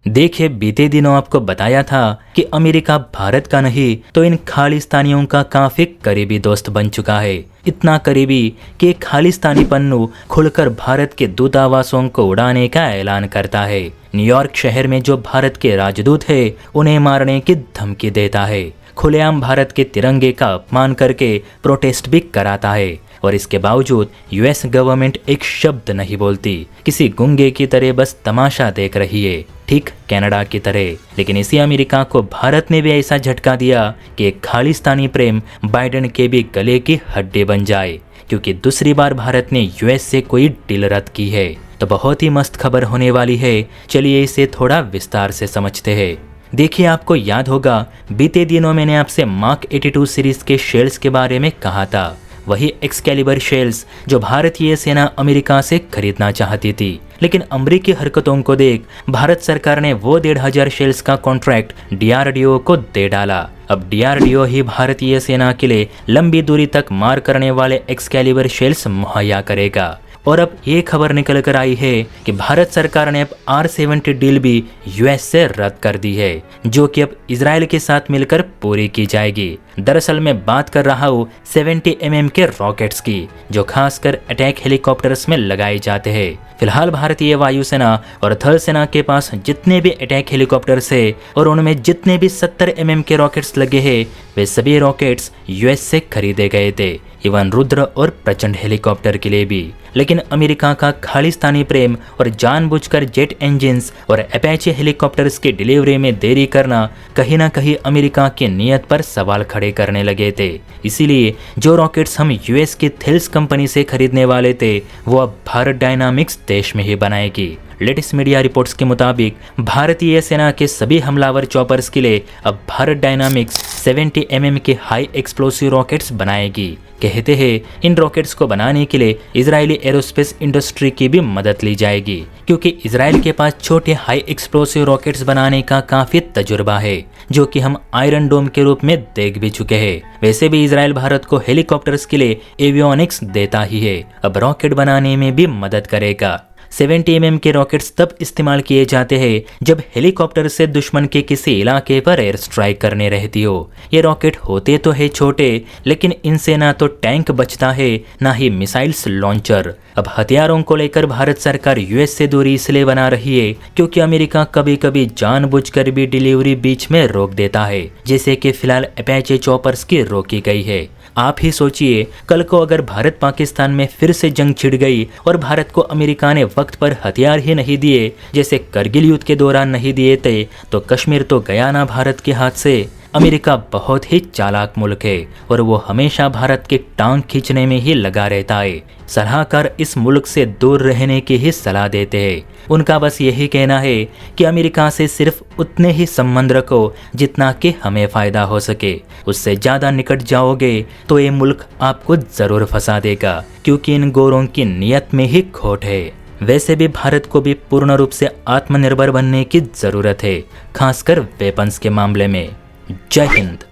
देखिए, बीते दिनों आपको बताया था कि अमेरिका भारत का नहीं तो इन खालिस्तानियों का काफी करीबी दोस्त बन चुका है। इतना करीबी कि एक खालिस्तानी पन्नू खुलकर भारत के दूतावासों को उड़ाने का ऐलान करता है। न्यूयॉर्क शहर में जो भारत के राजदूत है उन्हें मारने की धमकी देता है। खुलेआम भारत के तिरंगे का अपमान करके प्रोटेस्ट भी कराता है और इसके बावजूद यूएस गवर्नमेंट एक शब्द नहीं बोलती, किसी गुंगे की तरह बस तमाशा देख रही है, ठीक कनाडा की तरह। लेकिन इसी अमेरिका को भारत ने भी ऐसा झटका दिया कि एक खालिस्तानी प्रेम बाइडेन के भी गले की हड्डी बन जाए, क्योंकि दूसरी बार भारत ने यूएस से कोई डील रद्द की है। तो बहुत ही मस्त खबर होने वाली है, चलिए इसे थोड़ा विस्तार से समझते हैं। देखिए, आपको याद होगा बीते दिनों मैंने आपसे मार्क 82 सीरीज के शेल्स के बारे में कहा था, वही एक्सकैलिबर शेल्स जो भारतीय सेना अमेरिका से खरीदना चाहती थी। लेकिन अमेरिकी हरकतों को देख भारत सरकार ने वो 1,500 शेल्स का कॉन्ट्रैक्ट डीआरडीओ को दे डाला। अब डीआरडीओ ही भारतीय सेना के लिए लंबी दूरी तक मार करने वाले एक्सकैलिबर शेल्स मुहैया करेगा। और अब ये खबर निकल कर आई है कि भारत सरकार ने अब R-70 डील भी यूएस से रद्द कर दी है, जो कि अब इजराइल के साथ मिलकर पूरी की जाएगी। दरअसल मैं बात कर रहा हूँ 70 mm के रॉकेट्स की, जो खासकर अटैक हेलीकॉप्टर्स में लगाए जाते हैं। फिलहाल भारतीय वायुसेना और थल सेना के पास जितने भी अटैक हेलीकॉप्टर्स है और उनमें जितने भी 70 mm के रॉकेट्स लगे हैं, वे सभी रॉकेट्स यूएस से खरीदे गए थे, इवन रुद्र और प्रचंड हेलीकॉप्टर के लिए भी। लेकिन अमेरिका का खालिस्तानी प्रेम और जानबूझकर जेट इंजिन्स और अपाचे हेलीकॉप्टर्स की डिलीवरी में देरी करना कहीं ना कहीं अमेरिका की नीयत पर सवाल खड़े करने लगे थे। इसीलिए जो रॉकेट्स हम यूएस की थेल्स कंपनी से खरीदने वाले थे, वो अब भारत डायनामिक्स देश में ही बनाएगी। लेटेस्ट मीडिया रिपोर्ट्स के मुताबिक भारतीय सेना के सभी हमलावर चॉपर्स के लिए अब भारत डायनामिक्स 70 mm के हाई एक्सप्लोसिव रॉकेट्स बनाएगी। कहते हैं इन रॉकेट्स को बनाने के लिए इजरायली एरोस्पेस इंडस्ट्री की भी मदद ली जाएगी, क्योंकि इजराइल के पास छोटे हाई एक्सप्लोसिव रॉकेट्स बनाने का काफी तजुर्बा है, जो कि हम आयरन डोम के रूप में देख भी चुके हैं। वैसे भी इजराइल भारत को हेलीकॉप्टर्स के लिए एवियोनिक्स देता ही है, अब रॉकेट बनाने में भी मदद करेगा। 70 mm के रॉकेट्स तब इस्तेमाल किए जाते हैं जब हेलीकॉप्टर से दुश्मन के किसी इलाके पर एयर स्ट्राइक करने रहती हो। ये रॉकेट होते तो है छोटे, लेकिन इनसे ना तो टैंक बचता है ना ही मिसाइल्स लॉन्चर। अब हथियारों को लेकर भारत सरकार यूएस से दूरी इसलिए बना रही है क्योंकि अमेरिका कभी कभी जानबूझकर भी डिलीवरी बीच में रोक देता है, जैसे कि फिलहाल अपाचे चॉपर्स की रोकी गई है। आप ही सोचिए, कल को अगर भारत पाकिस्तान में फिर से जंग छिड़ गई और भारत को अमेरिका ने वक्त पर हथियार ही नहीं दिए, जैसे करगिल युद्ध के दौरान नहीं दिए थे, तो कश्मीर तो गया ना भारत के हाथ से। अमेरिका बहुत ही चालाक मुल्क है और वो हमेशा भारत की टांग खींचने में ही लगा रहता है। सलाहकार इस मुल्क से दूर रहने की ही सलाह देते हैं। उनका बस यही कहना है कि अमेरिका से सिर्फ उतने ही संबंध रखो जितना कि हमें फायदा हो सके। उससे ज्यादा निकट जाओगे तो ये मुल्क आपको जरूर फंसा देगा, क्योंकि इन गोरों की नीयत में ही खोट है। वैसे भी भारत को भी पूर्ण रूप से आत्मनिर्भर बनने की जरूरत है, खासकर वेपन्स के मामले में। जय हिंद।